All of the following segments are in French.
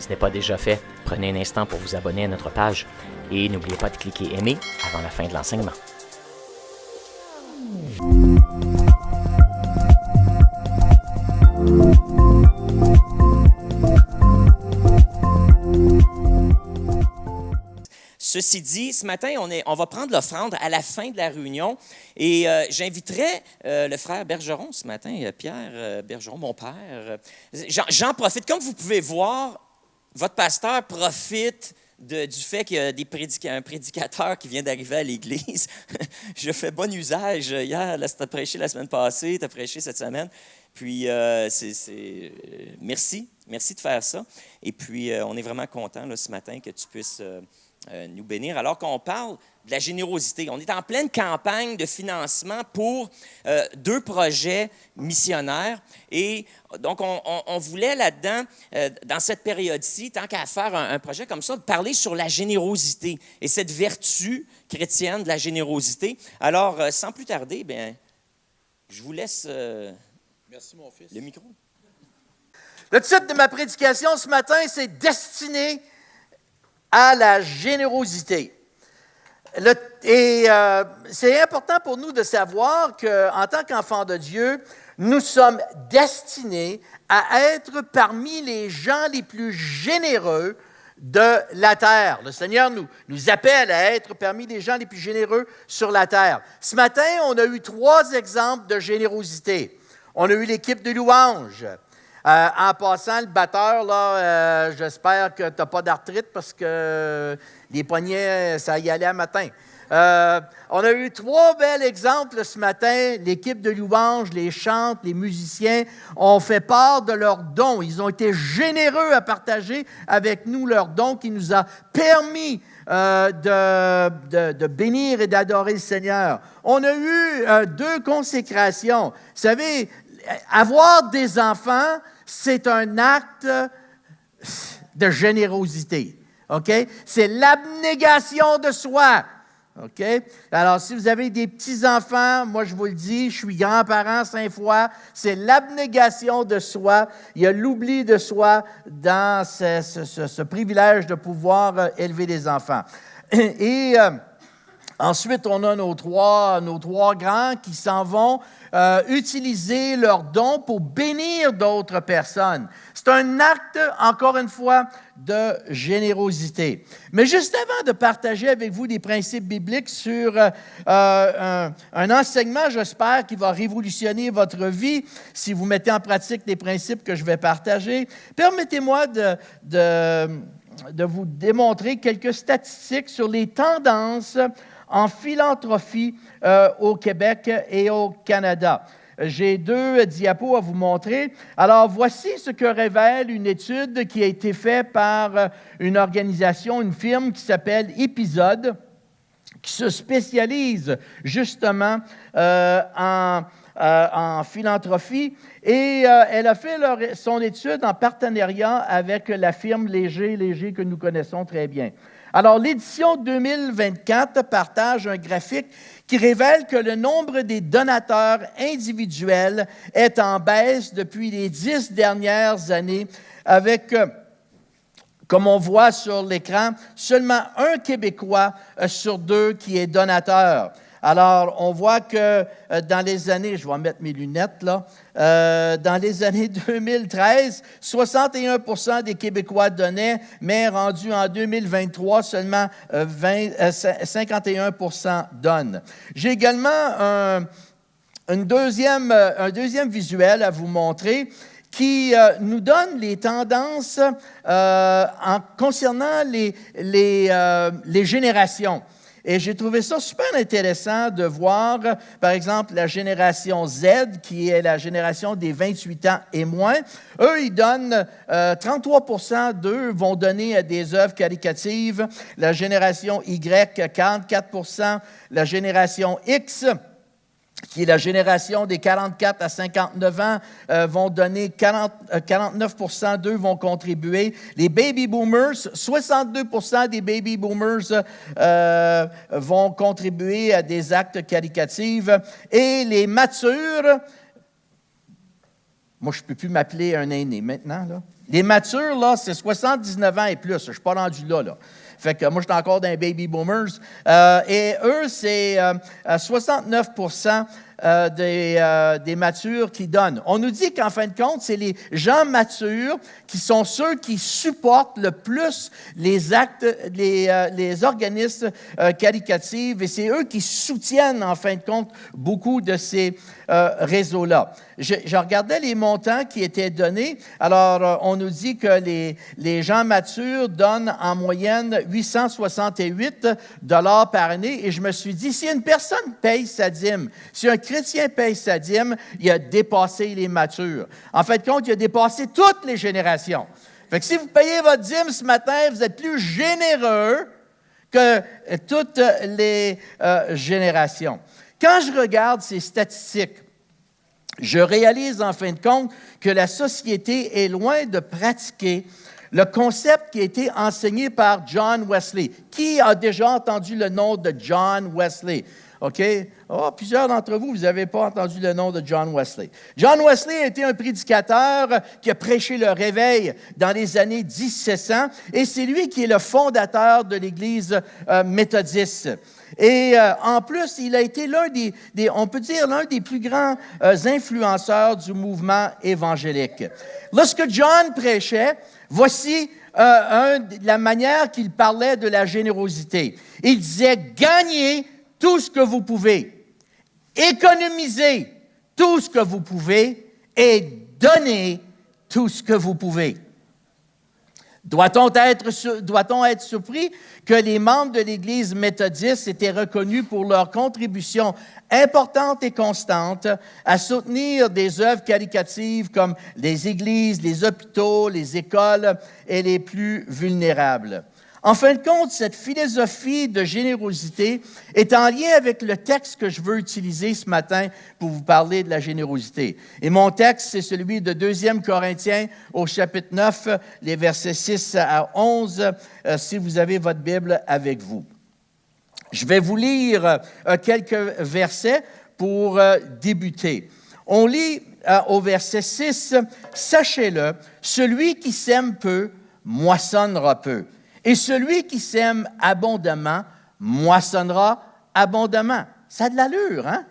ce n'est pas déjà fait, prenez un instant pour vous abonner à notre page et n'oubliez pas de cliquer aimer avant la fin de l'enseignement. Ceci dit, ce matin, on va prendre l'offrande à la fin de la réunion et j'inviterai le frère Bergeron ce matin, Pierre Bergeron, mon père. J'en profite. Comme vous pouvez voir, votre pasteur profite du fait qu'il y a un prédicateur qui vient d'arriver à l'Église. Je fais bon usage. Hier, tu as prêché la semaine passée, tu as prêché cette semaine. Puis, merci de faire ça. Et puis, on est vraiment content ce matin que tu puisses nous bénir, alors qu'on parle de la générosité. On est en pleine campagne de financement pour 2 projets missionnaires. Et donc, on voulait là-dedans, dans cette période-ci, tant qu'à faire un projet comme ça, parler sur la générosité et cette vertu chrétienne de la générosité. Alors, sans plus tarder, bien, je vous laisse Merci, mon fils. Le micro. Le titre de ma prédication ce matin, c'est « Destiné à la générosité ». C'est important pour nous de savoir qu'en tant qu'enfants de Dieu, nous sommes destinés à être parmi les gens les plus généreux de la terre. Le Seigneur nous appelle à être parmi les gens les plus généreux sur la terre. Ce matin, on a eu 3 exemples de générosité. On a eu l'équipe de louanges. En passant, le batteur, là, j'espère que tu n'as pas d'arthrite parce que les poignets, ça y allait à matin. On a eu 3 bels exemples ce matin. L'équipe de louanges, les chantes, les musiciens ont fait part de leurs dons. Ils ont été généreux à partager avec nous leurs dons qui nous a permis de bénir et d'adorer le Seigneur. On a eu 2 consécrations. Vous savez, avoir des enfants, c'est un acte de générosité. OK? C'est l'abnégation de soi. OK? Alors, si vous avez des petits-enfants, moi, je vous le dis, je suis grand-parent 5 fois, c'est l'abnégation de soi. Il y a l'oubli de soi dans ce privilège de pouvoir élever des enfants. Et ensuite, on a nos trois grands qui s'en vont utiliser leurs dons pour bénir d'autres personnes. C'est un acte, encore une fois, de générosité. Mais juste avant de partager avec vous des principes bibliques sur un enseignement, j'espère, qui va révolutionner votre vie si vous mettez en pratique les principes que je vais partager, permettez-moi de vous démontrer quelques statistiques sur les tendances en philanthropie au Québec et au Canada. J'ai 2 diapos à vous montrer. Alors, voici ce que révèle une étude qui a été faite par une organisation, une firme qui s'appelle Épisode, qui se spécialise justement en philanthropie. Et elle a fait son étude en partenariat avec la firme Léger que nous connaissons très bien. Alors, l'édition 2024 partage un graphique qui révèle que le nombre des donateurs individuels est en baisse depuis les 10 dernières années avec, comme on voit sur l'écran, seulement un Québécois sur 2 qui est donateur. Alors, on voit que dans les années, je vais mettre mes lunettes là, dans les années 2013, 61% des Québécois donnaient, mais rendu en 2023, seulement 51% donnent. J'ai également un deuxième visuel à vous montrer qui nous donne les tendances concernant les générations. Et j'ai trouvé ça super intéressant de voir, par exemple, la génération Z, qui est la génération des 28 ans et moins. Eux, ils donnent, 33% d'eux vont donner à des œuvres caritatives. La génération Y, 44%. La génération X, qui est la génération des 44 à 59 ans, vont donner 49% d'eux vont contribuer. Les baby boomers, 62% des baby boomers vont contribuer à des actes caritatifs. Et les matures, moi je ne peux plus m'appeler un aîné maintenant, là. Les matures, là, c'est 79 ans et plus. Je ne suis pas rendu là. Fait que moi, je suis encore dans les baby boomers. Et eux, c'est 69% des matures qui donnent. On nous dit qu'en fin de compte, c'est les gens matures qui sont ceux qui supportent le plus les actes, les organismes caritatifs, et c'est eux qui soutiennent, en fin de compte, beaucoup de ces réseaux-là. Je regardais les montants qui étaient donnés. Alors, on nous dit que les gens matures donnent en moyenne 868 $ par année. Et je me suis dit, si une personne paye sa dîme, si un chrétien paye sa dîme, il a dépassé les matures. En fait, compte, il a dépassé toutes les générations. Fait que si vous payez votre dîme ce matin, vous êtes plus généreux que toutes les générations. Quand je regarde ces statistiques, je réalise en fin de compte que la société est loin de pratiquer le concept qui a été enseigné par John Wesley. Qui a déjà entendu le nom de John Wesley? OK? Oh, plusieurs d'entre vous, vous n'avez pas entendu le nom de John Wesley. John Wesley a été un prédicateur qui a prêché le réveil dans les années 1700 et c'est lui qui est le fondateur de l'Église méthodiste. Et en plus, il a été on peut dire, l'un des plus grands influenceurs du mouvement évangélique. Lorsque John prêchait, voici la manière qu'il parlait de la générosité. Il disait « Gagnez tout ce que vous pouvez, économisez tout ce que vous pouvez et donnez tout ce que vous pouvez. » Doit-on être surpris que les membres de l'Église méthodiste étaient reconnus pour leur contribution importante et constante à soutenir des œuvres caritatives comme les églises, les hôpitaux, les écoles et les plus vulnérables? En fin de compte, cette philosophie de générosité est en lien avec le texte que je veux utiliser ce matin pour vous parler de la générosité. Et mon texte, c'est celui de 2 Corinthiens au chapitre 9, les versets 6 à 11, si vous avez votre Bible avec vous. Je vais vous lire quelques versets pour débuter. On lit au verset 6, « Sachez-le, celui qui sème peu, moissonnera peu. Et celui qui sème abondamment, moissonnera abondamment. » Ça a de l'allure, hein?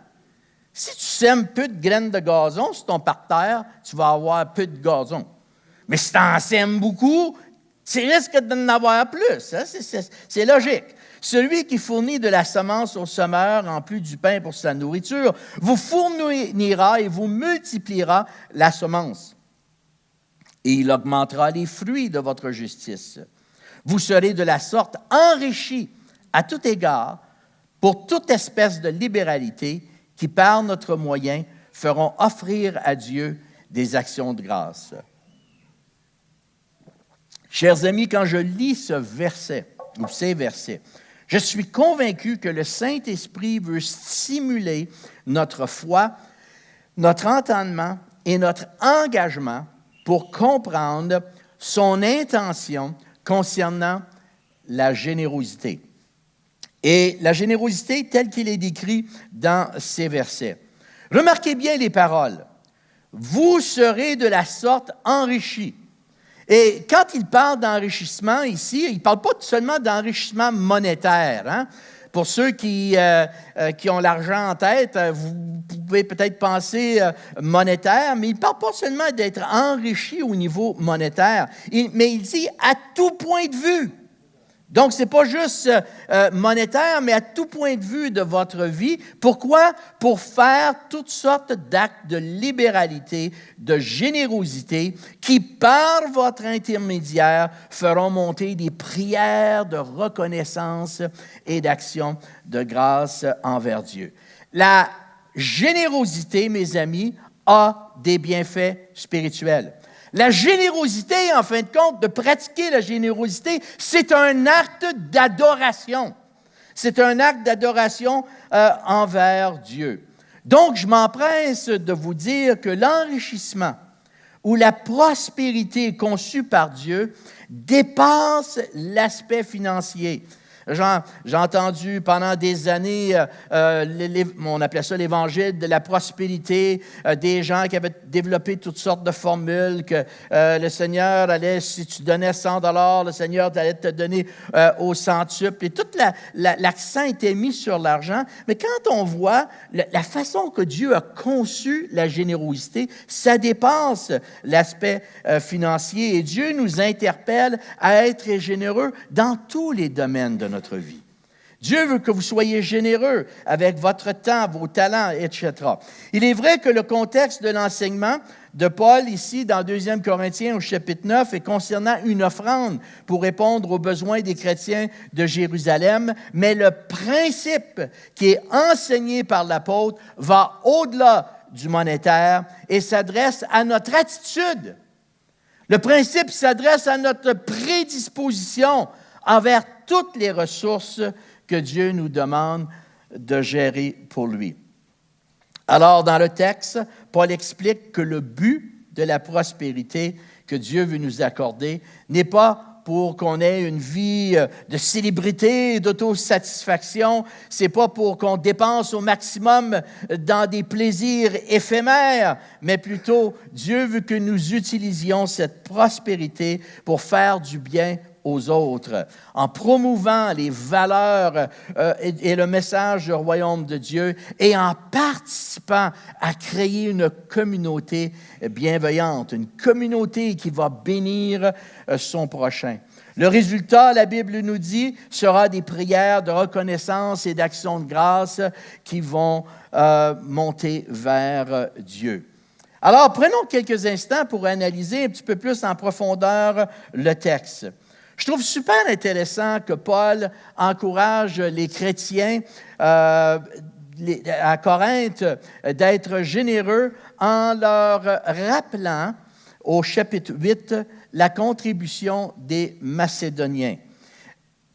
Si tu sèmes peu de graines de gazon sur ton parterre, tu vas avoir peu de gazon. Mais si tu en sèmes beaucoup, tu risques d'en avoir plus. Hein? C'est logique. Celui qui fournit de la semence au semeur en plus du pain pour sa nourriture, vous fournira et vous multipliera la semence. Et il augmentera les fruits de votre justice. Vous serez de la sorte enrichis à tout égard pour toute espèce de libéralité qui, par notre moyen, feront offrir à Dieu des actions de grâce. Chers amis, quand je lis ce verset, ou ces versets, je suis convaincu que le Saint-Esprit veut stimuler notre foi, notre entendement et notre engagement pour comprendre son intention concernant la générosité. Et la générosité telle qu'il est décrit dans ces versets. Remarquez bien les paroles. « Vous serez de la sorte enrichis ». Et quand il parle d'enrichissement ici, il ne parle pas seulement d'enrichissement monétaire. Hein? Pour ceux qui ont l'argent en tête, vous pouvez peut-être penser monétaire, mais il ne parle pas seulement d'être enrichi au niveau monétaire, mais il dit à tout point de vue. Donc, ce n'est pas juste monétaire, mais à tout point de vue de votre vie. Pourquoi? Pour faire toutes sortes d'actes de libéralité, de générosité, qui, par votre intermédiaire, feront monter des prières de reconnaissance et d'action de grâce envers Dieu. La générosité, mes amis, a des bienfaits spirituels. La générosité, en fin de compte, de pratiquer la générosité, c'est un acte d'adoration. C'est un acte d'adoration envers Dieu. Donc, je m'empresse de vous dire que l'enrichissement ou la prospérité conçue par Dieu dépasse l'aspect financier. J'ai entendu pendant des années, on appelait ça l'évangile de la prospérité, des gens qui avaient développé toutes sortes de formules, que le Seigneur allait, si tu donnais 100 $, le Seigneur allait te donner au centuple. Et tout l'accent était mis sur l'argent. Mais quand on voit la façon que Dieu a conçu la générosité, ça dépasse l'aspect financier. Et Dieu nous interpelle à être généreux dans tous les domaines de notre vie. Dieu veut que vous soyez généreux avec votre temps, vos talents, etc. Il est vrai que le contexte de l'enseignement de Paul, ici, dans 2 Corinthiens, au chapitre 9, est concernant une offrande pour répondre aux besoins des chrétiens de Jérusalem, mais le principe qui est enseigné par l'apôtre va au-delà du monétaire et s'adresse à notre attitude. Le principe s'adresse à notre prédisposition envers toutes les ressources que Dieu nous demande de gérer pour lui. Alors, dans le texte, Paul explique que le but de la prospérité que Dieu veut nous accorder n'est pas pour qu'on ait une vie de célébrité, d'autosatisfaction. Ce n'est pas pour qu'on dépense au maximum dans des plaisirs éphémères, mais plutôt Dieu veut que nous utilisions cette prospérité pour faire du bien aux autres, en promouvant les valeurs et le message du royaume de Dieu et en participant à créer une communauté bienveillante, une communauté qui va bénir son prochain. Le résultat, la Bible nous dit, sera des prières de reconnaissance et d'action de grâce qui vont monter vers Dieu. Alors, prenons quelques instants pour analyser un petit peu plus en profondeur le texte. Je trouve super intéressant que Paul encourage les chrétiens à Corinthe d'être généreux en leur rappelant au chapitre 8 la contribution des Macédoniens.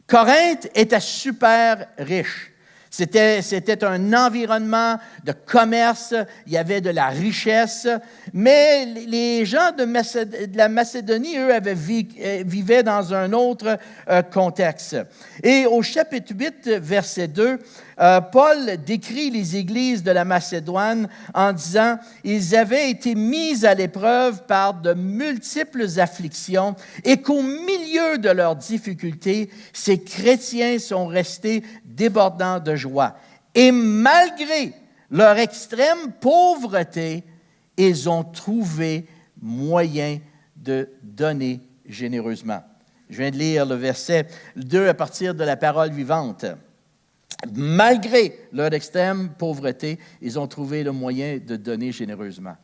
Corinthe était super riche. C'était un environnement de commerce, il y avait de la richesse, mais les gens de la Macédonie, eux, vivaient dans un autre contexte. Et au chapitre 8, verset 2, Paul décrit les églises de la Macédoine en disant « Ils avaient été mis à l'épreuve par de multiples afflictions et qu'au milieu de leurs difficultés, ces chrétiens sont restés débordants de joie. Et malgré leur extrême pauvreté, ils ont trouvé moyen de donner généreusement. » Je viens de lire le verset 2 à partir de la parole vivante. Malgré leur extrême pauvreté, ils ont trouvé le moyen de donner généreusement.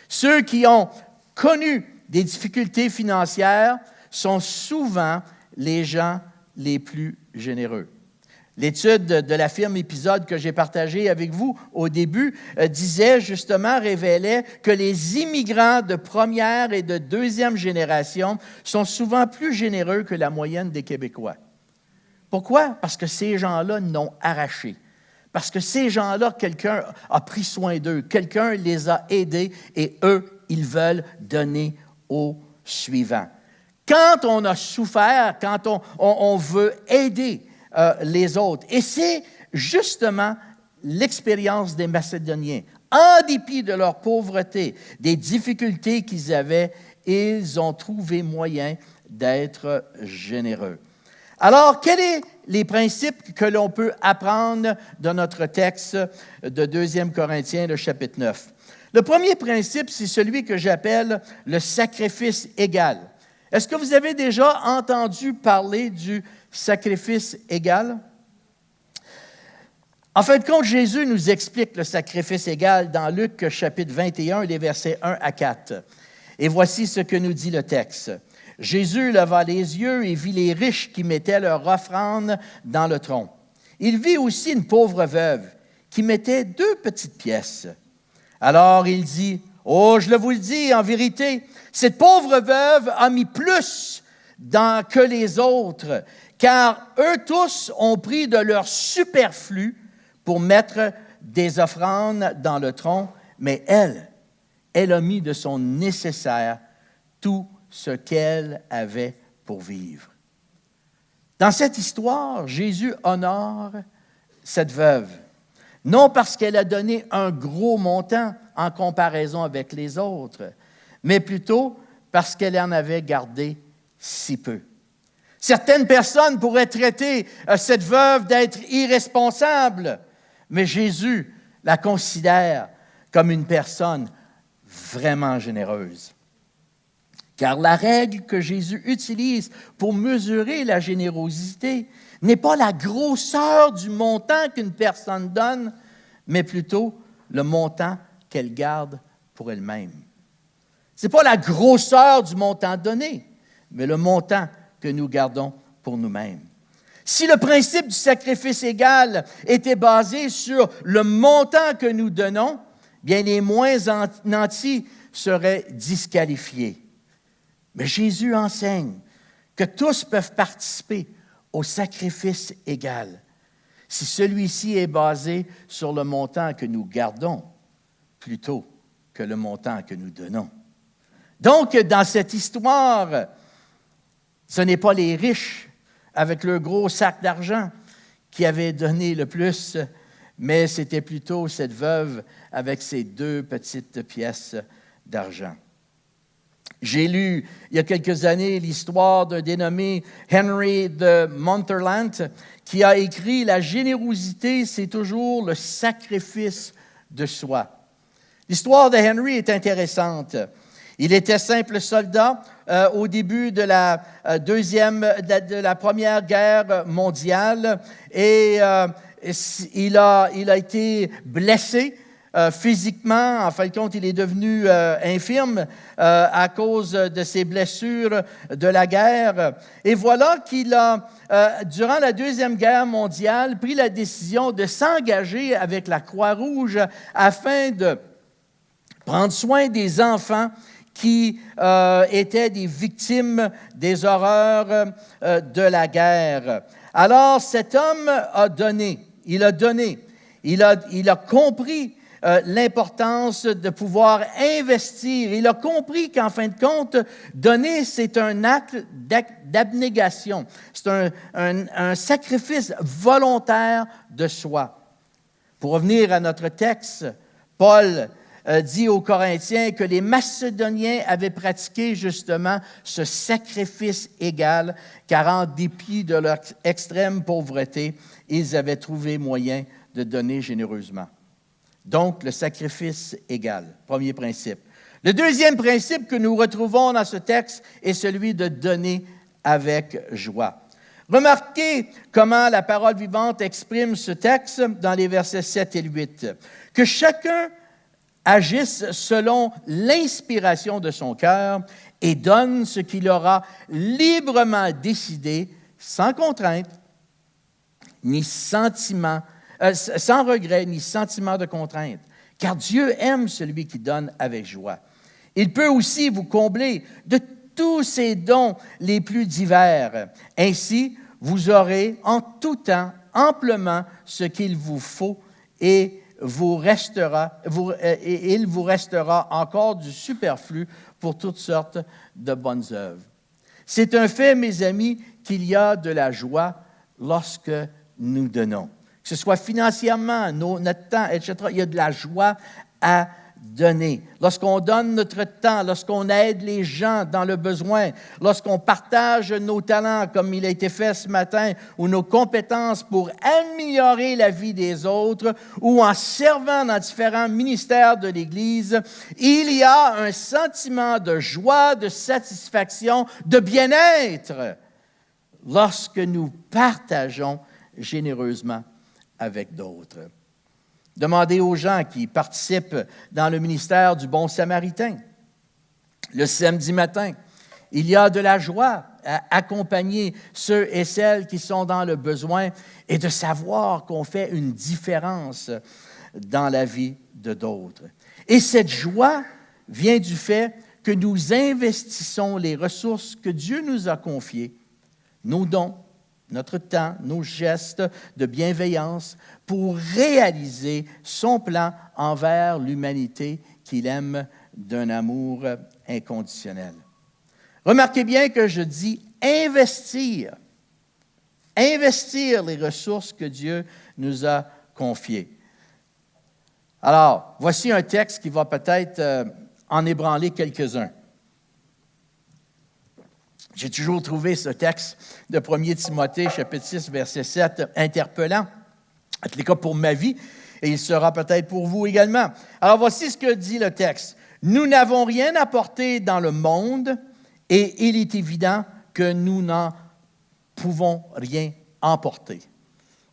Ceux qui ont connu des difficultés financières sont souvent les gens les plus généreux. L'étude de la firme Épisode que j'ai partagée avec vous au début révélait que les immigrants de première et de deuxième génération sont souvent plus généreux que la moyenne des Québécois. Pourquoi? Parce que ces gens-là n'ont arraché. Parce que ces gens-là, quelqu'un a pris soin d'eux, quelqu'un les a aidés et eux, ils veulent donner au suivant. Quand on a souffert, quand on veut aider les autres, et c'est justement l'expérience des Macédoniens. En dépit de leur pauvreté, des difficultés qu'ils avaient, ils ont trouvé moyen d'être généreux. Alors, quels sont les principes que l'on peut apprendre de notre texte de 2 Corinthiens, le chapitre 9? Le premier principe, c'est celui que j'appelle le sacrifice égal. Est-ce que vous avez déjà entendu parler du sacrifice égal? En fin de compte, Jésus nous explique le sacrifice égal dans Luc chapitre 21, les versets 1 à 4. Et voici ce que nous dit le texte. Jésus leva les yeux et vit les riches qui mettaient leur offrande dans le tronc. Il vit aussi une pauvre veuve qui mettait 2 petites pièces. Alors il dit, « Oh, je vous le dis, en vérité, cette pauvre veuve a mis plus que les autres, car eux tous ont pris de leur superflu pour mettre des offrandes dans le tronc, mais elle a mis de son nécessaire tout ce qu'elle avait pour vivre. » Dans cette histoire, Jésus honore cette veuve, non parce qu'elle a donné un gros montant en comparaison avec les autres, mais plutôt parce qu'elle en avait gardé si peu. Certaines personnes pourraient traiter cette veuve d'être irresponsable, mais Jésus la considère comme une personne vraiment généreuse. Car la règle que Jésus utilise pour mesurer la générosité n'est pas la grosseur du montant qu'une personne donne, mais plutôt le montant qu'elle garde pour elle-même. Ce n'est pas la grosseur du montant donné, mais le montant que nous gardons pour nous-mêmes. Si le principe du sacrifice égal était basé sur le montant que nous donnons, bien les moins nantis seraient disqualifiés. Mais Jésus enseigne que tous peuvent participer au sacrifice égal si celui-ci est basé sur le montant que nous gardons plutôt que le montant que nous donnons. Donc, dans cette histoire, ce n'est pas les riches avec leur gros sac d'argent qui avaient donné le plus, mais c'était plutôt cette veuve avec ses 2 petites pièces d'argent. J'ai lu il y a quelques années l'histoire d'un dénommé Henry de Montherlant qui a écrit « La générosité, c'est toujours le sacrifice de soi ». L'histoire de Henry est intéressante. Il était simple soldat au début de la Première Guerre mondiale et il a été blessé physiquement. En fin de compte, il est devenu infirme à cause de ses blessures de la guerre. Et voilà qu'il a, durant la Deuxième Guerre mondiale, pris la décision de s'engager avec la Croix-Rouge afin de prendre soin des enfants qui étaient des victimes des horreurs de la guerre. Alors, cet homme a donné, il a compris l'importance de pouvoir investir. Il a compris qu'en fin de compte, donner, c'est un acte d'abnégation. C'est un sacrifice volontaire de soi. Pour revenir à notre texte, Paul dit aux Corinthiens que les Macédoniens avaient pratiqué justement ce sacrifice égal, car en dépit de leur extrême pauvreté, ils avaient trouvé moyen de donner généreusement. Donc, le sacrifice égal, premier principe. Le deuxième principe que nous retrouvons dans ce texte est celui de donner avec joie. Remarquez comment la parole vivante exprime ce texte dans les versets 7 et 8. Que chacun agisse selon l'inspiration de son cœur et donne ce qu'il aura librement décidé, sans contrainte, ni sentiment, sans regret, ni sentiment de contrainte. Car Dieu aime celui qui donne avec joie. Il peut aussi vous combler de tous ses dons les plus divers. Ainsi, vous aurez en tout temps amplement ce qu'il vous faut et il vous restera encore du superflu pour toutes sortes de bonnes œuvres. C'est un fait, mes amis, qu'il y a de la joie lorsque nous donnons. Que ce soit financièrement, notre temps, etc., il y a de la joie à donner. Lorsqu'on donne notre temps, lorsqu'on aide les gens dans le besoin, lorsqu'on partage nos talents, comme il a été fait ce matin, ou nos compétences pour améliorer la vie des autres, ou en servant dans différents ministères de l'Église, il y a un sentiment de joie, de satisfaction, de bien-être lorsque nous partageons généreusement avec d'autres. Demandez aux gens qui participent dans le ministère du Bon Samaritain. Le samedi matin, il y a de la joie à accompagner ceux et celles qui sont dans le besoin et de savoir qu'on fait une différence dans la vie de d'autres. Et cette joie vient du fait que nous investissons les ressources que Dieu nous a confiées, nos dons, notre temps, nos gestes de bienveillance pour réaliser son plan envers l'humanité qu'il aime d'un amour inconditionnel. Remarquez bien que je dis investir Investir les ressources que Dieu nous a confiées. Alors, voici un texte qui va peut-être en ébranler quelques-uns. J'ai toujours trouvé ce texte de 1 Timothée, chapitre 6, verset 7, interpellant. En tout cas pour ma vie, et il sera peut-être pour vous également. Alors, voici ce que dit le texte. « Nous n'avons rien apporté dans le monde, et il est évident que nous n'en pouvons rien emporter. »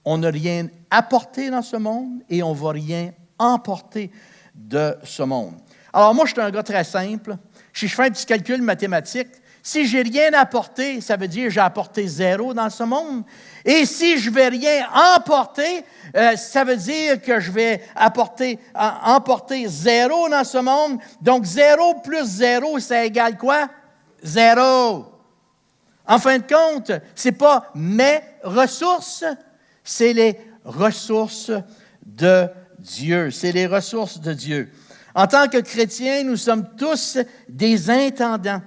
On n'a rien apporté dans ce monde, et on ne va rien emporter de ce monde. Alors, moi, je suis un gars très simple. Si je fais un petit calcul mathématique, si je n'ai rien apporté, ça veut dire que j'ai apporté 0 dans ce monde. Et si je ne vais rien emporter, ça veut dire que je vais emporter 0 dans ce monde. Donc, 0 plus 0, ça égale quoi? 0. En fin de compte, ce n'est pas mes ressources, c'est les ressources de Dieu. C'est les ressources de Dieu. En tant que chrétiens, nous sommes tous des intendants.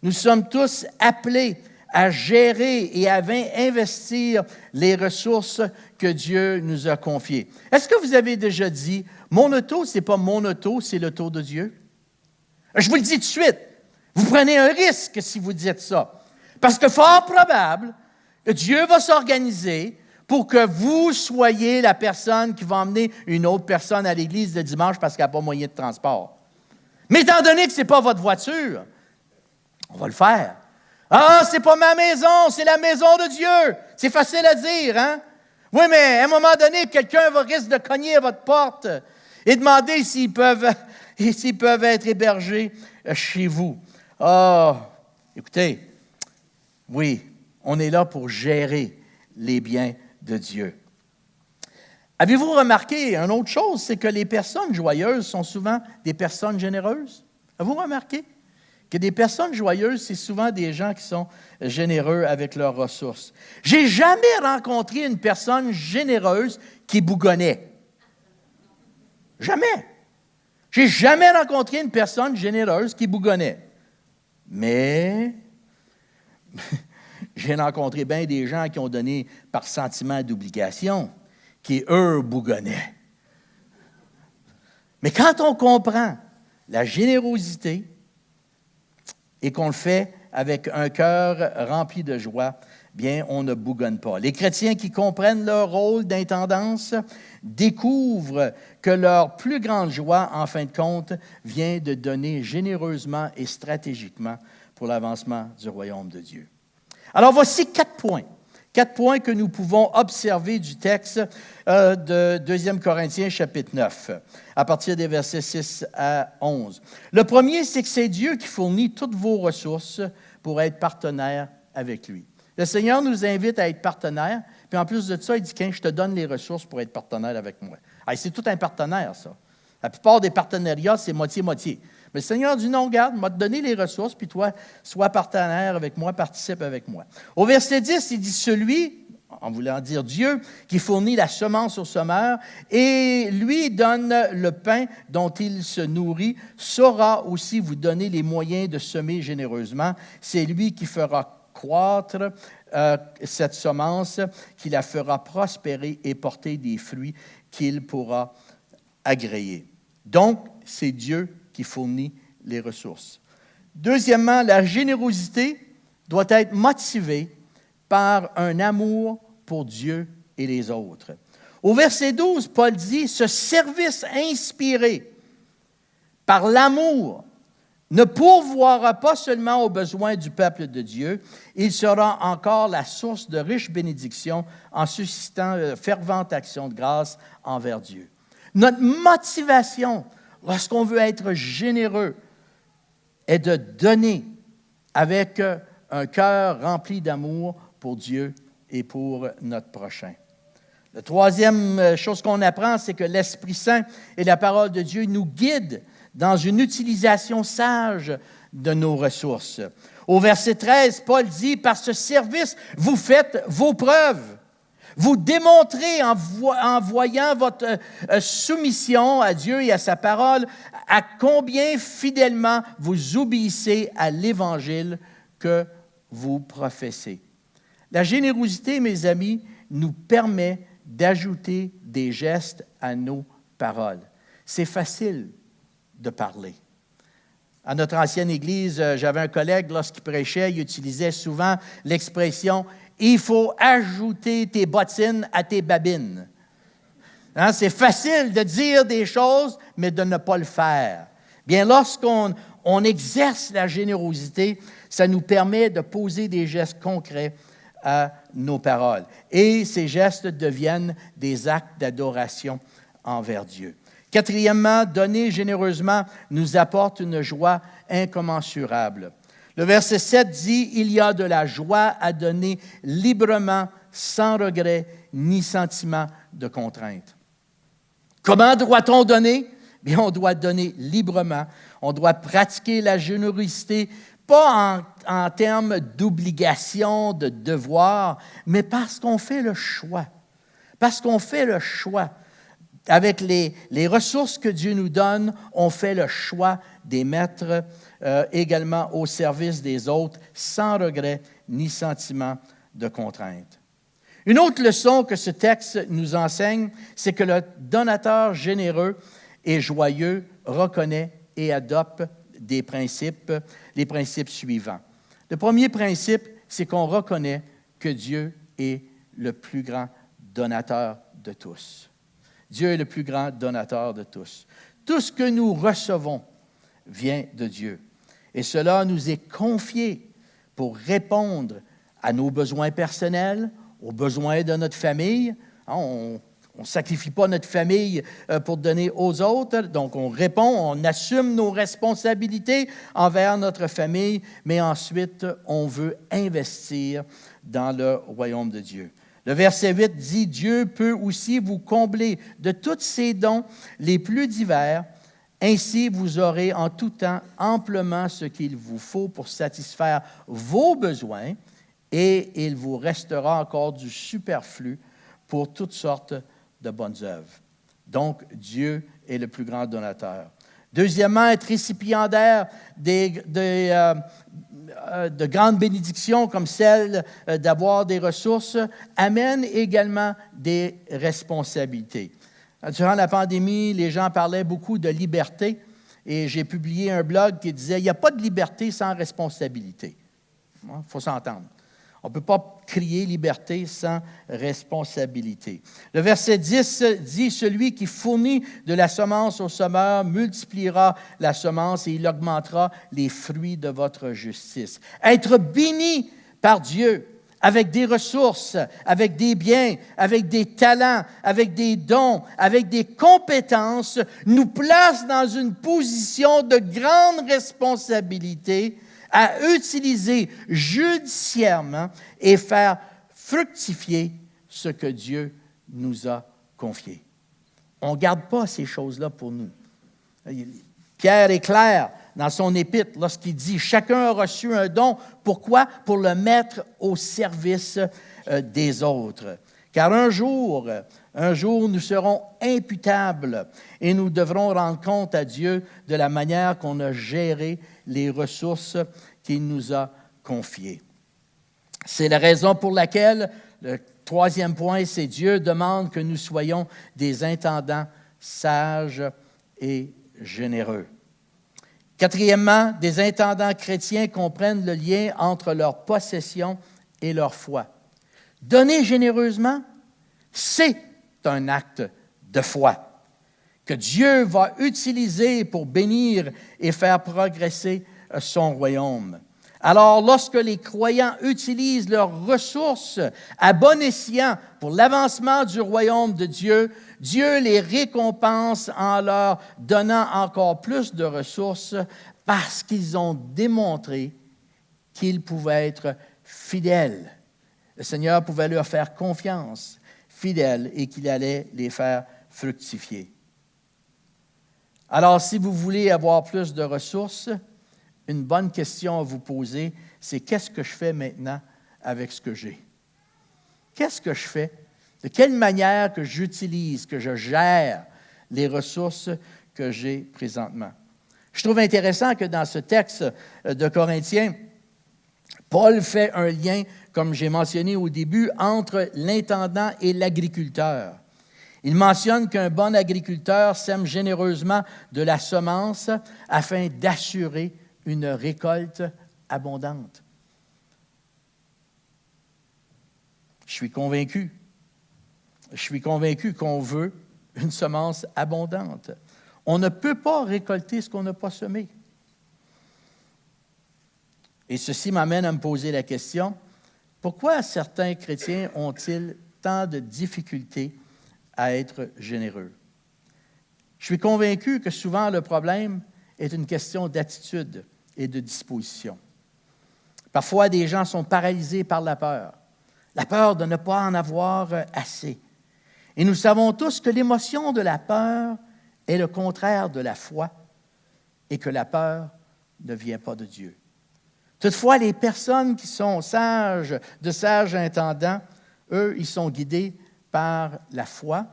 Nous sommes tous appelés à gérer et à investir les ressources que Dieu nous a confiées. Est-ce que vous avez déjà dit, mon auto, ce n'est pas mon auto, c'est l'auto de Dieu? Je vous le dis tout de suite, vous prenez un risque si vous dites ça. Parce que fort probable que Dieu va s'organiser pour que vous soyez la personne qui va emmener une autre personne à l'église le dimanche parce qu'elle n'a pas moyen de transport. Mais étant donné que ce n'est pas votre voiture, on va le faire. Ah, c'est pas ma maison, c'est la maison de Dieu. C'est facile à dire, hein? Oui, mais à un moment donné, quelqu'un risque de cogner à votre porte et demander s'ils peuvent être hébergés chez vous. Ah, écoutez, oui, on est là pour gérer les biens de Dieu. Avez-vous remarqué une autre chose, c'est que les personnes joyeuses sont souvent des personnes généreuses? Avez-vous remarqué que des personnes joyeuses, c'est souvent des gens qui sont généreux avec leurs ressources? J'ai jamais rencontré une personne généreuse qui bougonnait. Jamais. J'ai jamais rencontré une personne généreuse qui bougonnait. Mais j'ai rencontré bien des gens qui ont donné par sentiment d'obligation, qui, eux, bougonnaient. Mais quand on comprend la générosité et qu'on le fait avec un cœur rempli de joie, bien, on ne bougonne pas. Les chrétiens qui comprennent leur rôle d'intendance découvrent que leur plus grande joie, en fin de compte, vient de donner généreusement et stratégiquement pour l'avancement du royaume de Dieu. Alors, voici 4 points. 4 points que nous pouvons observer du texte de 2 Corinthiens, chapitre 9, à partir des versets 6 à 11. Le premier, c'est que c'est Dieu qui fournit toutes vos ressources pour être partenaire avec lui. Le Seigneur nous invite à être partenaires, puis en plus de ça, il dit « je te donne les ressources pour être partenaire avec moi ». C'est tout un partenaire, ça. La plupart des partenariats, c'est moitié-moitié. Mais le Seigneur dit, non, regarde, m'a donné les ressources, puis toi, sois partenaire avec moi, participe avec moi. Au verset 10, il dit, celui, en voulant dire Dieu, qui fournit la semence au semeur, et lui donne le pain dont il se nourrit, saura aussi vous donner les moyens de semer généreusement. C'est lui qui fera croître cette semence, qui la fera prospérer et porter des fruits qu'il pourra agréer. Donc, c'est Dieu qui fournit les ressources. Deuxièmement, la générosité doit être motivée par un amour pour Dieu et les autres. Au verset 12, Paul dit, « Ce service inspiré par l'amour ne pourvoira pas seulement aux besoins du peuple de Dieu, il sera encore la source de riches bénédictions en suscitant fervente action de grâce envers Dieu. » Notre motivation, lorsqu'on veut être généreux, est de donner avec un cœur rempli d'amour pour Dieu et pour notre prochain. La troisième chose qu'on apprend, c'est que l'Esprit Saint et la parole de Dieu nous guident dans une utilisation sage de nos ressources. Au verset 13, Paul dit, « Par ce service, vous faites vos preuves. Vous démontrez en voyant votre soumission à Dieu et à sa parole à combien fidèlement vous obéissez à l'Évangile que vous professez. » La générosité, mes amis, nous permet d'ajouter des gestes à nos paroles. C'est facile de parler. À notre ancienne église, j'avais un collègue, lorsqu'il prêchait, il utilisait souvent l'expression « il faut ajouter tes bottines à tes babines ». Hein, c'est facile de dire des choses, mais de ne pas le faire. Bien, lorsqu'on exerce la générosité, ça nous permet de poser des gestes concrets à nos paroles. Et ces gestes deviennent des actes d'adoration envers Dieu. Quatrièmement, donner généreusement nous apporte une joie incommensurable. Le verset 7 dit « Il y a de la joie à donner librement, sans regret ni sentiment de contrainte. » Comment doit-on donner? Bien, on doit donner librement. On doit pratiquer la générosité, pas en termes d'obligation, de devoir, mais parce qu'on fait le choix. Parce qu'on fait le choix. Avec les ressources que Dieu nous donne, on fait le choix de les mettre également au service des autres, sans regret ni sentiment de contrainte. Une autre leçon que ce texte nous enseigne, c'est que le donateur généreux et joyeux reconnaît et adopte les principes suivants. Le premier principe, c'est qu'on reconnaît que Dieu est le plus grand donateur de tous. Dieu est le plus grand donateur de tous. Tout ce que nous recevons vient de Dieu. Et cela nous est confié pour répondre à nos besoins personnels, aux besoins de notre famille. On ne sacrifie pas notre famille pour donner aux autres. Donc, on répond, on assume nos responsabilités envers notre famille, mais ensuite, on veut investir dans le royaume de Dieu. Le verset 8 dit « Dieu peut aussi vous combler de tous ses dons les plus divers. Ainsi, vous aurez en tout temps amplement ce qu'il vous faut pour satisfaire vos besoins et il vous restera encore du superflu pour toutes sortes de bonnes œuvres. » Donc, Dieu est le plus grand donateur. Deuxièmement, être récipiendaire de grandes bénédictions comme celle d'avoir des ressources amène également des responsabilités. Durant la pandémie, les gens parlaient beaucoup de liberté et j'ai publié un blog qui disait « Il n'y a pas de liberté sans responsabilité. » Il faut s'entendre. On ne peut pas crier liberté sans responsabilité. Le verset 10 dit « Celui qui fournit de la semence au semeur multipliera la semence et il augmentera les fruits de votre justice. » Être béni par Dieu avec des ressources, avec des biens, avec des talents, avec des dons, avec des compétences, nous place dans une position de grande responsabilité à utiliser judiciairement et faire fructifier ce que Dieu nous a confié. On ne garde pas ces choses-là pour nous. Pierre est clair dans son épître lorsqu'il dit « Chacun a reçu un don. » Pourquoi? Pour le mettre au service des autres. Car un jour, nous serons imputables et nous devrons rendre compte à Dieu de la manière qu'on a géré les ressources qu'il nous a confiées. C'est la raison pour laquelle, le troisième point, c'est Dieu demande que nous soyons des intendants sages et généreux. Quatrièmement, des intendants chrétiens comprennent le lien entre leur possession et leur foi. Donner généreusement, c'est un acte de foi que Dieu va utiliser pour bénir et faire progresser son royaume. Alors, lorsque les croyants utilisent leurs ressources à bon escient pour l'avancement du royaume de Dieu, Dieu les récompense en leur donnant encore plus de ressources parce qu'ils ont démontré qu'ils pouvaient être fidèles. Le Seigneur pouvait leur faire confiance, fidèles, et qu'il allait les faire fructifier. Alors, si vous voulez avoir plus de ressources, une bonne question à vous poser, c'est qu'est-ce que je fais maintenant avec ce que j'ai? Qu'est-ce que je fais? De quelle manière que j'utilise, que je gère les ressources que j'ai présentement? Je trouve intéressant que dans ce texte de Corinthiens, Paul fait un lien comme j'ai mentionné au début, entre l'intendant et l'agriculteur. Il mentionne qu'un bon agriculteur sème généreusement de la semence afin d'assurer une récolte abondante. Je suis convaincu qu'on veut une semence abondante. On ne peut pas récolter ce qu'on n'a pas semé. Et ceci m'amène à me poser la question, pourquoi certains chrétiens ont-ils tant de difficultés à être généreux? Je suis convaincu que souvent le problème est une question d'attitude et de disposition. Parfois, des gens sont paralysés par la peur de ne pas en avoir assez. Et nous savons tous que l'émotion de la peur est le contraire de la foi et que la peur ne vient pas de Dieu. Toutefois, les personnes qui sont sages intendants, eux, ils sont guidés par la foi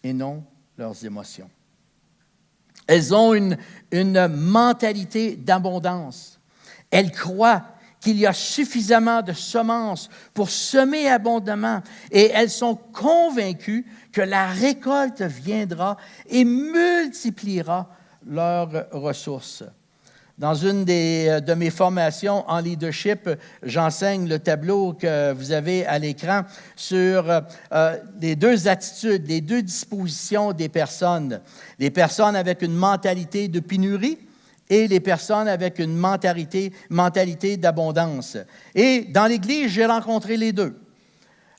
et non leurs émotions. Elles ont une mentalité d'abondance. Elles croient qu'il y a suffisamment de semences pour semer abondamment et elles sont convaincues que la récolte viendra et multipliera leurs ressources. Dans une de mes formations en leadership, j'enseigne le tableau que vous avez à l'écran sur les deux attitudes, les deux dispositions des personnes. Les personnes avec une mentalité de pénurie et les personnes avec une mentalité d'abondance. Et dans l'Église, j'ai rencontré les deux.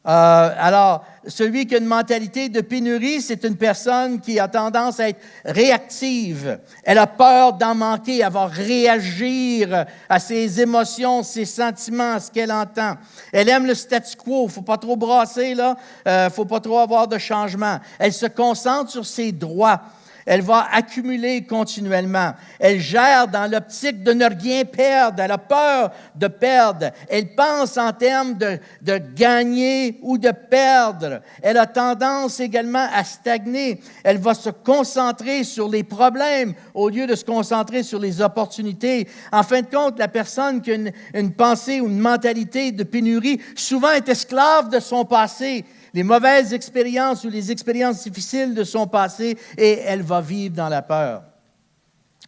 Alors, celui qui a une mentalité de pénurie, c'est une personne qui a tendance à être réactive. Elle a peur d'en manquer, elle va réagir à ses émotions, ses sentiments, à ce qu'elle entend. Elle aime le statu quo, il ne faut pas trop brasser, là, il ne faut pas trop avoir de changement. Elle se concentre sur ses droits. Elle va accumuler continuellement. Elle gère dans l'optique de ne rien perdre. Elle a peur de perdre. Elle pense en termes de gagner ou de perdre. Elle a tendance également à stagner. Elle va se concentrer sur les problèmes au lieu de se concentrer sur les opportunités. En fin de compte, la personne qui a une pensée ou une mentalité de pénurie, souvent est esclave de son passé. Les mauvaises expériences ou les expériences difficiles de son passé, et elle va vivre dans la peur.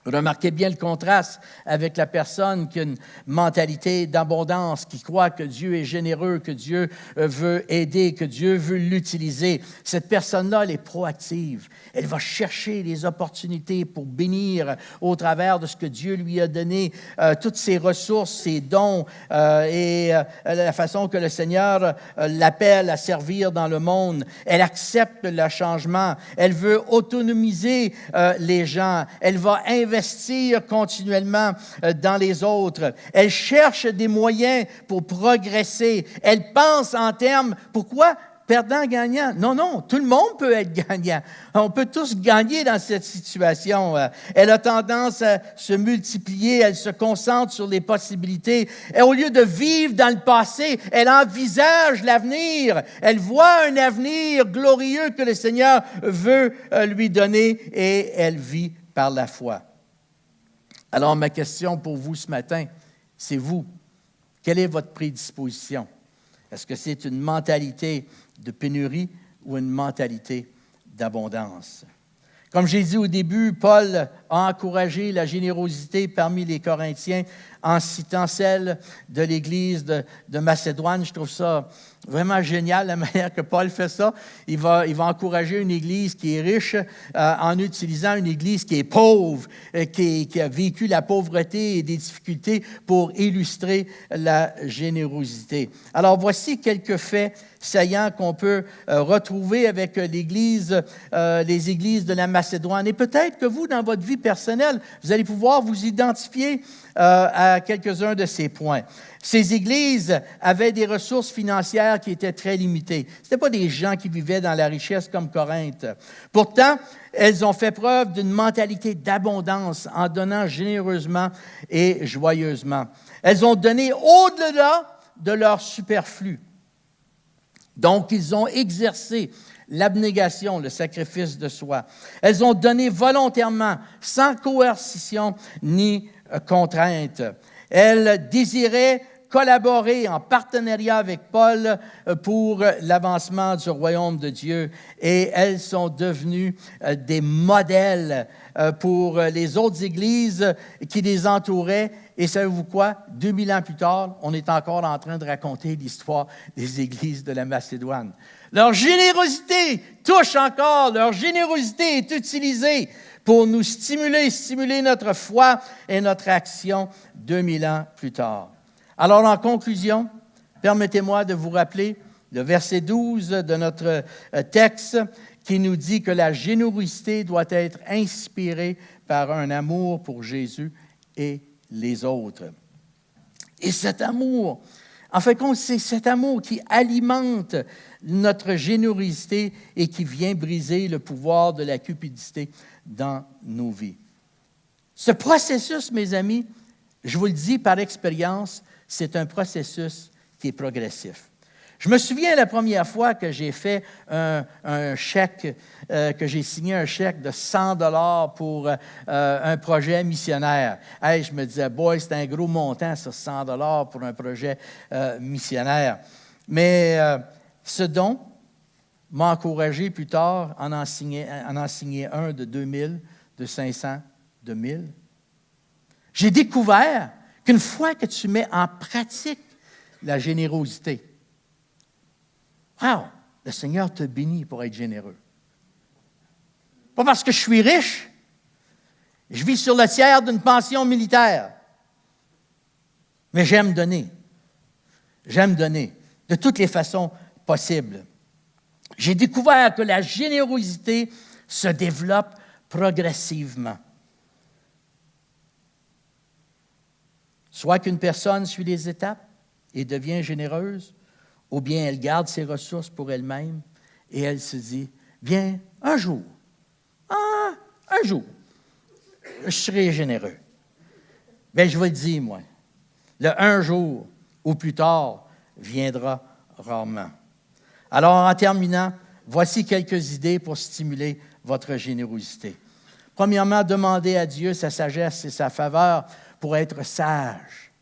Remarquez bien le contraste avec la personne qui a une mentalité d'abondance, qui croit que Dieu est généreux, que Dieu veut aider, que Dieu veut l'utiliser. Cette personne-là, elle est proactive. Elle va chercher les opportunités pour bénir au travers de ce que Dieu lui a donné, toutes ses ressources, ses dons et la façon que le Seigneur l'appelle à servir dans le monde. Elle accepte le changement. Elle veut autonomiser les gens. Elle va investir continuellement dans les autres. Elle cherche des moyens pour progresser. Elle pense en termes, pourquoi? Perdant-gagnant. Non, tout le monde peut être gagnant. On peut tous gagner dans cette situation. Elle a tendance à se multiplier, elle se concentre sur les possibilités. Et au lieu de vivre dans le passé, elle envisage l'avenir. Elle voit un avenir glorieux que le Seigneur veut lui donner et elle vit par la foi. Alors, ma question pour vous ce matin, c'est vous. Quelle est votre prédisposition? Est-ce que c'est une mentalité de pénurie ou une mentalité d'abondance? Comme j'ai dit au début, Paul a encouragé la générosité parmi les Corinthiens en citant celle de l'Église de Macédoine. Je trouve ça vraiment génial, la manière que Paul fait ça. Il va encourager une Église qui est riche en utilisant une Église qui est pauvre, qui a vécu la pauvreté et des difficultés pour illustrer la générosité. Alors, voici quelques faits saillants qu'on peut retrouver avec les églises de la Macédoine. Et peut-être que vous, dans votre vie personnelle, vous allez pouvoir vous identifier à quelques-uns de ces points. Ces églises avaient des ressources financières qui étaient très limitées. Ce n'étaient pas des gens qui vivaient dans la richesse comme Corinthe. Pourtant, elles ont fait preuve d'une mentalité d'abondance en donnant généreusement et joyeusement. Elles ont donné au-delà de leur superflu. Donc, ils ont exercé l'abnégation, le sacrifice de soi. Elles ont donné volontairement, sans coercition ni contrainte. Elles désiraient collaboré en partenariat avec Paul pour l'avancement du royaume de Dieu et elles sont devenues des modèles pour les autres églises qui les entouraient. Et savez-vous quoi? 2000 ans plus tard, on est encore en train de raconter l'histoire des églises de la Macédoine. Leur générosité touche encore, leur générosité est utilisée pour nous stimuler notre foi et notre action 2000 ans plus tard. Alors, en conclusion, permettez-moi de vous rappeler le verset 12 de notre texte qui nous dit que la générosité doit être inspirée par un amour pour Jésus et les autres. Et cet amour, en fait, c'est cet amour qui alimente notre générosité et qui vient briser le pouvoir de la cupidité dans nos vies. Ce processus, mes amis, je vous le dis par expérience, c'est un processus qui est progressif. Je me souviens la première fois que j'ai fait un chèque, que j'ai signé un chèque de 100 $ pour un projet missionnaire. Hey, je me disais, boy, c'est un gros montant, ça, 100 $ pour un projet missionnaire. Mais ce don m'a encouragé plus tard à en signer un de 2000, de 500, de 1000. J'ai découvert qu'une fois que tu mets en pratique la générosité, wow, le Seigneur te bénit pour être généreux. Pas parce que je suis riche, je vis sur le tiers d'une pension militaire, mais j'aime donner. J'aime donner de toutes les façons possibles. J'ai découvert que la générosité se développe progressivement. Soit qu'une personne suit les étapes et devient généreuse, ou bien elle garde ses ressources pour elle-même et elle se dit, bien, un jour, je serai généreux. Bien, je vous le dis, moi, le un jour ou plus tard viendra rarement. Alors, en terminant, voici quelques idées pour stimuler votre générosité. Premièrement, demandez à Dieu sa sagesse et sa faveur pour être sage.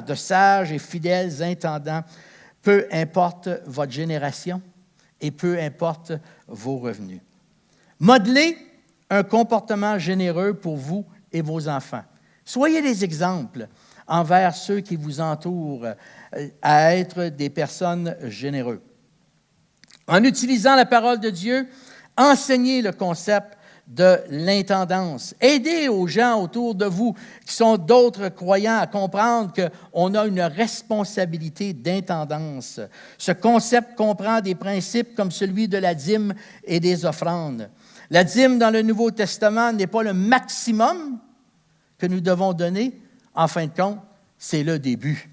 De sages et fidèles intendants, peu importe votre génération et peu importe vos revenus. Modelez un comportement généreux pour vous et vos enfants. Soyez des exemples envers ceux qui vous entourent à être des personnes généreuses. En utilisant la parole de Dieu, enseignez le concept de l'intendance. Aidez aux gens autour de vous qui sont d'autres croyants à comprendre qu'on a une responsabilité d'intendance. Ce concept comprend des principes comme celui de la dîme et des offrandes. La dîme dans le Nouveau Testament n'est pas le maximum que nous devons donner. En fin de compte, c'est le début.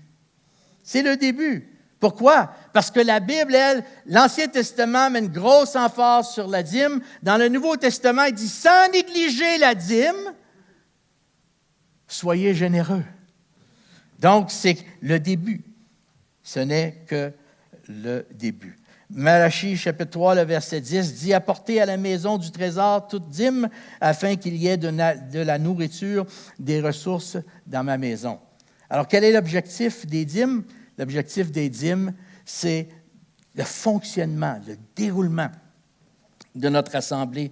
C'est le début. Pourquoi? Parce que la Bible, elle, l'Ancien Testament met une grosse emphase sur la dîme. Dans le Nouveau Testament, il dit, sans négliger la dîme, soyez généreux. Donc, c'est le début. Ce n'est que le début. Malachie, chapitre 3, le verset 10, dit « Apportez à la maison du trésor toute dîme, afin qu'il y ait de la nourriture, des ressources dans ma maison. » Alors, quel est l'objectif des dîmes? L'objectif des dîmes, c'est le fonctionnement, le déroulement de notre assemblée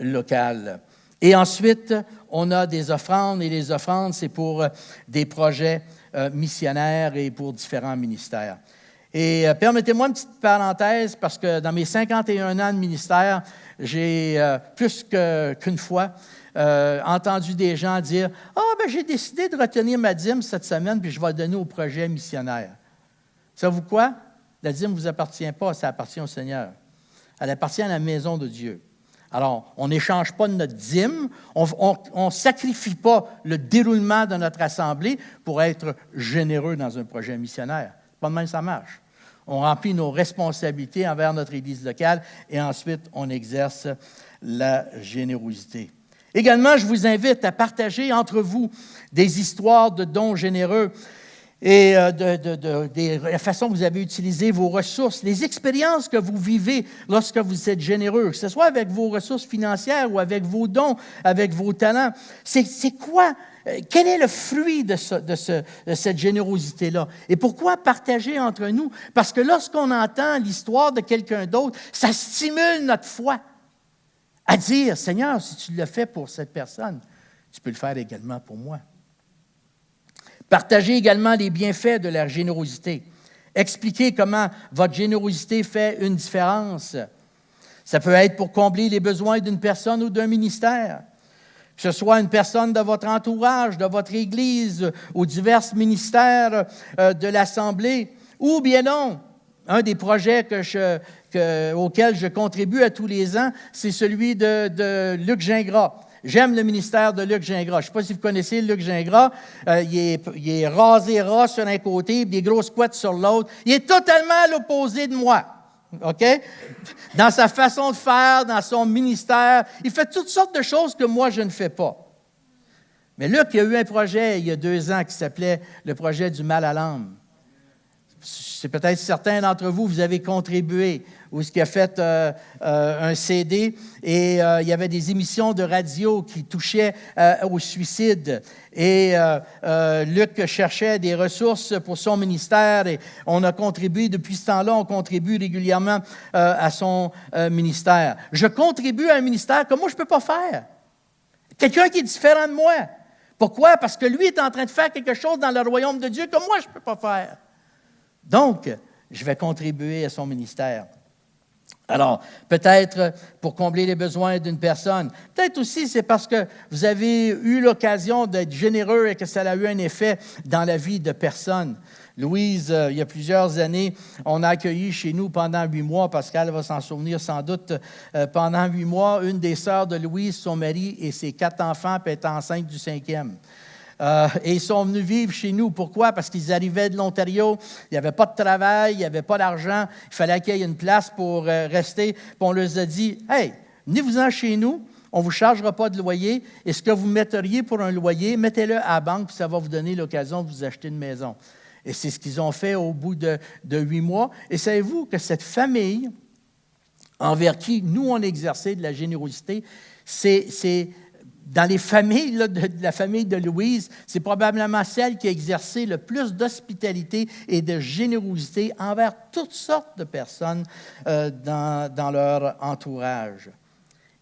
locale. Et ensuite, on a des offrandes, et les offrandes, c'est pour des projets missionnaires et pour différents ministères. Et permettez-moi une petite parenthèse, parce que dans mes 51 ans de ministère, j'ai plus qu'une fois entendu des gens dire « Ah, ben j'ai décidé de retenir ma dîme cette semaine, puis je vais la donner au projet missionnaire. » Savez-vous quoi? La dîme ne vous appartient pas, ça appartient au Seigneur. Elle appartient à la maison de Dieu. Alors, on n'échange pas notre dîme, on ne sacrifie pas le déroulement de notre assemblée pour être généreux dans un projet missionnaire. Pas de même ça marche. On remplit nos responsabilités envers notre Église locale et ensuite, on exerce la générosité. Également, je vous invite à partager entre vous des histoires de dons généreux. et la façon que vous avez utilisé vos ressources, les expériences que vous vivez lorsque vous êtes généreux, que ce soit avec vos ressources financières ou avec vos dons, avec vos talents. C'est quoi? Quel est le fruit de cette générosité-là? Et pourquoi partager entre nous? Parce que lorsqu'on entend l'histoire de quelqu'un d'autre, ça stimule notre foi à dire, « Seigneur, si tu l'as fait pour cette personne, tu peux le faire également pour moi. » Partagez également les bienfaits de la générosité. Expliquez comment votre générosité fait une différence. Ça peut être pour combler les besoins d'une personne ou d'un ministère, que ce soit une personne de votre entourage, de votre Église, ou divers ministères de l'Assemblée, ou bien non. Un des projets auxquels je contribue à tous les ans, c'est celui de Luc Gingras. J'aime le ministère de Luc Gingras. Je ne sais pas si vous connaissez Luc Gingras. Il est rasé ras sur un côté, des grosses couettes sur l'autre. Il est totalement à l'opposé de moi. OK? Dans sa façon de faire, dans son ministère, il fait toutes sortes de choses que moi, je ne fais pas. Mais Luc, il y a eu un projet il y a 2 ans qui s'appelait le projet du mal à l'âme. C'est peut-être certains d'entre vous, vous avez contribué, ou ce qui a fait un CD, et il y avait des émissions de radio qui touchaient au suicide. Et Luc cherchait des ressources pour son ministère, et on a contribué, depuis ce temps-là, on contribue régulièrement à son ministère. Je contribue à un ministère que moi, je ne peux pas faire. Quelqu'un qui est différent de moi. Pourquoi? Parce que lui est en train de faire quelque chose dans le royaume de Dieu que moi, je ne peux pas faire. Donc, je vais contribuer à son ministère. Alors, peut-être pour combler les besoins d'une personne. Peut-être aussi, c'est parce que vous avez eu l'occasion d'être généreux et que ça a eu un effet dans la vie de personnes. Louise, il y a plusieurs années, on a accueilli chez nous pendant 8 mois, Pascal va s'en souvenir sans doute, pendant 8 mois, une des sœurs de Louise, son mari et ses 4 enfants, puis elle est enceinte du 5e. Et ils sont venus vivre chez nous. Pourquoi? Parce qu'ils arrivaient de l'Ontario, il n'y avait pas de travail, il n'y avait pas d'argent, il fallait qu'il y ait une place pour rester. Puis on leur a dit, « Hey, venez-vous-en chez nous, on ne vous chargera pas de loyer, et ce que vous metteriez pour un loyer, mettez-le à la banque, puis ça va vous donner l'occasion de vous acheter une maison. » Et c'est ce qu'ils ont fait au bout de 8 mois. Et savez-vous que cette famille, envers qui nous, on a exercé de la générosité, c'est dans les familles, là, de la famille de Louise, c'est probablement celle qui a exercé le plus d'hospitalité et de générosité envers toutes sortes de personnes dans leur entourage.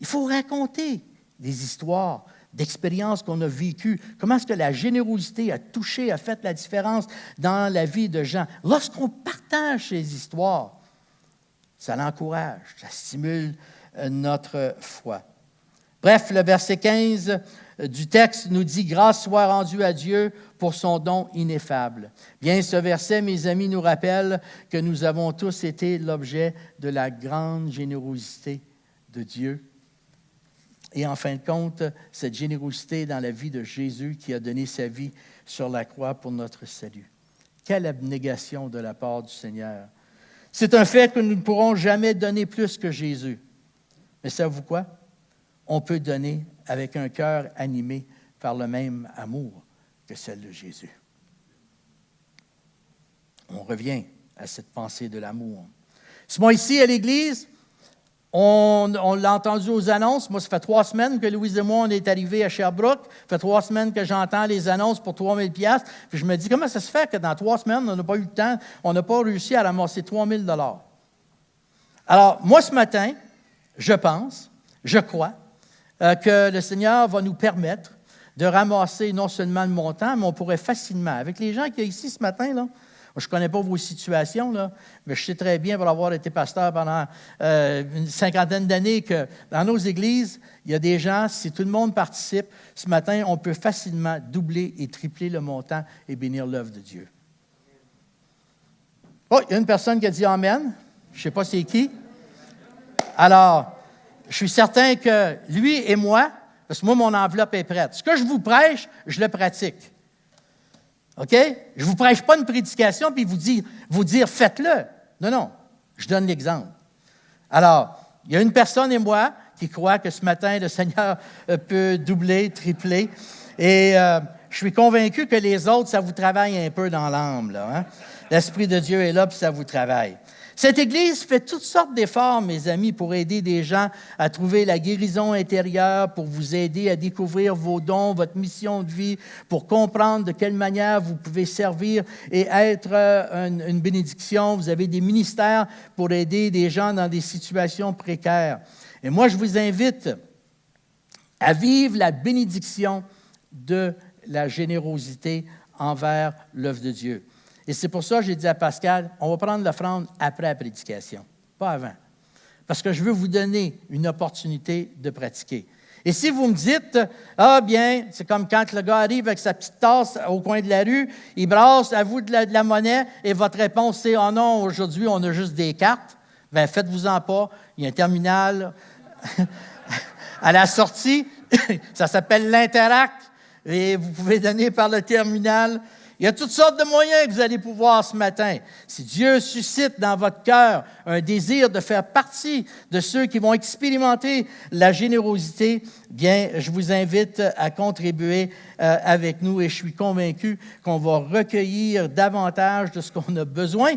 Il faut raconter des histoires, d'expériences qu'on a vécues. Comment est-ce que la générosité a touché, a fait la différence dans la vie de gens. Lorsqu'on partage ces histoires, ça l'encourage, ça stimule notre foi. Bref, le verset 15 du texte nous dit « Grâce soit rendue à Dieu pour son don ineffable ». Bien, ce verset, mes amis, nous rappelle que nous avons tous été l'objet de la grande générosité de Dieu. Et en fin de compte, cette générosité dans la vie de Jésus qui a donné sa vie sur la croix pour notre salut. Quelle abnégation de la part du Seigneur. C'est un fait que nous ne pourrons jamais donner plus que Jésus. Mais savez-vous quoi? On peut donner avec un cœur animé par le même amour que celle de Jésus. On revient à cette pensée de l'amour. C'est moi ici à l'Église, on l'a entendu aux annonces. Moi, ça fait 3 semaines que Louise et moi, on est arrivés à Sherbrooke. Ça fait 3 semaines que j'entends les annonces pour 3 000 $. Puis je me dis, comment ça se fait que dans 3 semaines, on n'a pas eu le temps, on n'a pas réussi à ramasser 3 000 $? Alors, moi, ce matin, je pense, je crois, que le Seigneur va nous permettre de ramasser non seulement le montant, mais on pourrait facilement, avec les gens qu'il y a ici ce matin, là, je ne connais pas vos situations, là, mais je sais très bien, pour avoir été pasteur pendant une 50aine d'années, que dans nos églises, il y a des gens, si tout le monde participe, ce matin, on peut facilement doubler et tripler le montant et bénir l'œuvre de Dieu. Oh, il y a une personne qui a dit « Amen ». Je ne sais pas c'est qui. Alors, je suis certain que lui et moi, parce que moi, mon enveloppe est prête. Ce que je vous prêche, je le pratique. OK? Je ne vous prêche pas une prédication puis vous dire faites-le. Non, non. Je donne l'exemple. Alors, il y a une personne et moi qui croient que ce matin, le Seigneur peut doubler, tripler. Et je suis convaincu que les autres, ça vous travaille un peu dans l'âme, là, hein? L'Esprit de Dieu est là, puis ça vous travaille. Cette Église fait toutes sortes d'efforts, mes amis, pour aider des gens à trouver la guérison intérieure, pour vous aider à découvrir vos dons, votre mission de vie, pour comprendre de quelle manière vous pouvez servir et être une bénédiction. Vous avez des ministères pour aider des gens dans des situations précaires. Et moi, je vous invite à vivre la bénédiction de la générosité envers l'œuvre de Dieu. Et c'est pour ça que j'ai dit à Pascal, on va prendre l'offrande après la prédication, pas avant. Parce que je veux vous donner une opportunité de pratiquer. Et si vous me dites, ah bien, c'est comme quand le gars arrive avec sa petite tasse au coin de la rue, il brasse à vous de la monnaie et votre réponse c'est, oh non, aujourd'hui on a juste des cartes, bien faites-vous-en pas, il y a un terminal à la sortie, ça s'appelle l'Interact, et vous pouvez donner par le terminal. Il y a toutes sortes de moyens que vous allez pouvoir ce matin. Si Dieu suscite dans votre cœur un désir de faire partie de ceux qui vont expérimenter la générosité, bien, je vous invite à contribuer avec nous et je suis convaincu qu'on va recueillir davantage de ce qu'on a besoin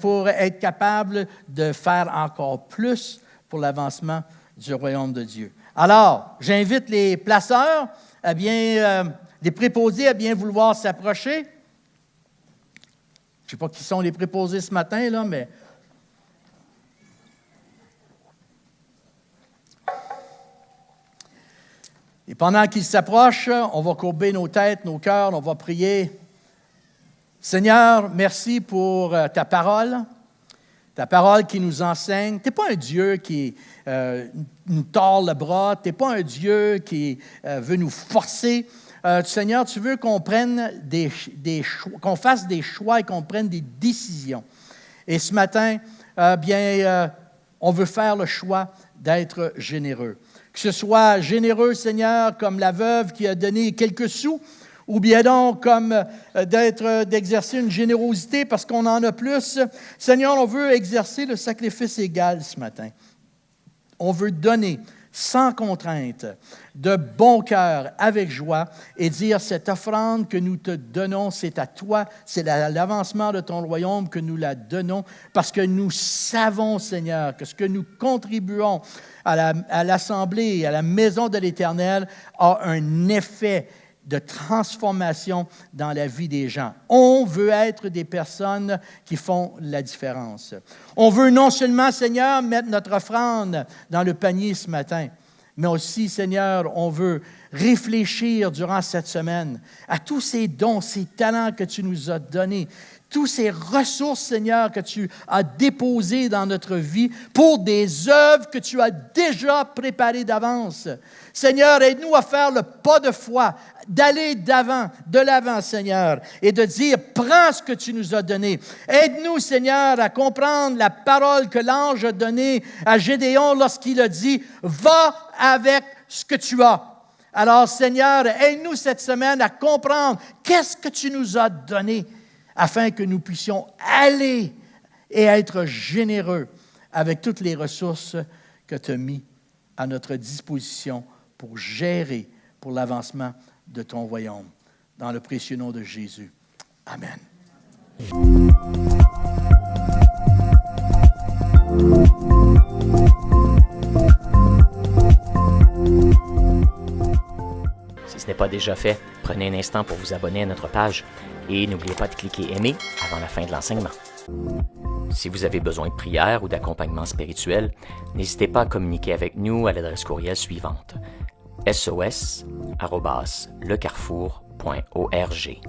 pour être capable de faire encore plus pour l'avancement du royaume de Dieu. Alors, j'invite les placeurs à bien... les préposés à bien vouloir s'approcher. Je ne sais pas qui sont les préposés ce matin, là, mais... Et pendant qu'ils s'approchent, on va courber nos têtes, nos cœurs, on va prier. Seigneur, merci pour ta parole qui nous enseigne. Tu n'es pas un Dieu qui nous tord le bras, tu n'es pas un Dieu qui veut nous forcer. Seigneur, tu veux qu'on prenne qu'on fasse des choix et qu'on prenne des décisions. Et ce matin, on veut faire le choix d'être généreux. Que ce soit généreux, Seigneur, comme la veuve qui a donné quelques sous, ou bien donc comme d'exercer une générosité parce qu'on en a plus. Seigneur, on veut exercer le sacrifice égal ce matin. On veut donner sans contrainte, de bon cœur, avec joie, et dire cette offrande que nous te donnons, c'est à toi, c'est l'avancement de ton royaume que nous la donnons, parce que nous savons, Seigneur, que ce que nous contribuons à l'Assemblée, à la maison de l'Éternel, a un effet de transformation dans la vie des gens. On veut être des personnes qui font la différence. On veut non seulement, Seigneur, mettre notre offrande dans le panier ce matin, mais aussi, Seigneur, on veut réfléchir durant cette semaine à tous ces dons, ces talents que tu nous as donnés, toutes ces ressources, Seigneur, que tu as déposées dans notre vie pour des œuvres que tu as déjà préparées d'avance. Seigneur, aide-nous à faire le pas de foi, d'aller de l'avant, Seigneur, et de dire, prends ce que tu nous as donné. Aide-nous, Seigneur, à comprendre la parole que l'ange a donnée à Gédéon lorsqu'il a dit, va avec ce que tu as. Alors, Seigneur, aide-nous cette semaine à comprendre qu'est-ce que tu nous as donné afin que nous puissions aller et être généreux avec toutes les ressources que tu as mises à notre disposition pour gérer pour l'avancement de ton royaume. Dans le précieux nom de Jésus. Amen. Si ce n'est pas déjà fait, prenez un instant pour vous abonner à notre page et n'oubliez pas de cliquer « Aimer » avant la fin de l'enseignement. Si vous avez besoin de prière ou d'accompagnement spirituel, n'hésitez pas à communiquer avec nous à l'adresse courriel suivante: sos@lecarrefour.org.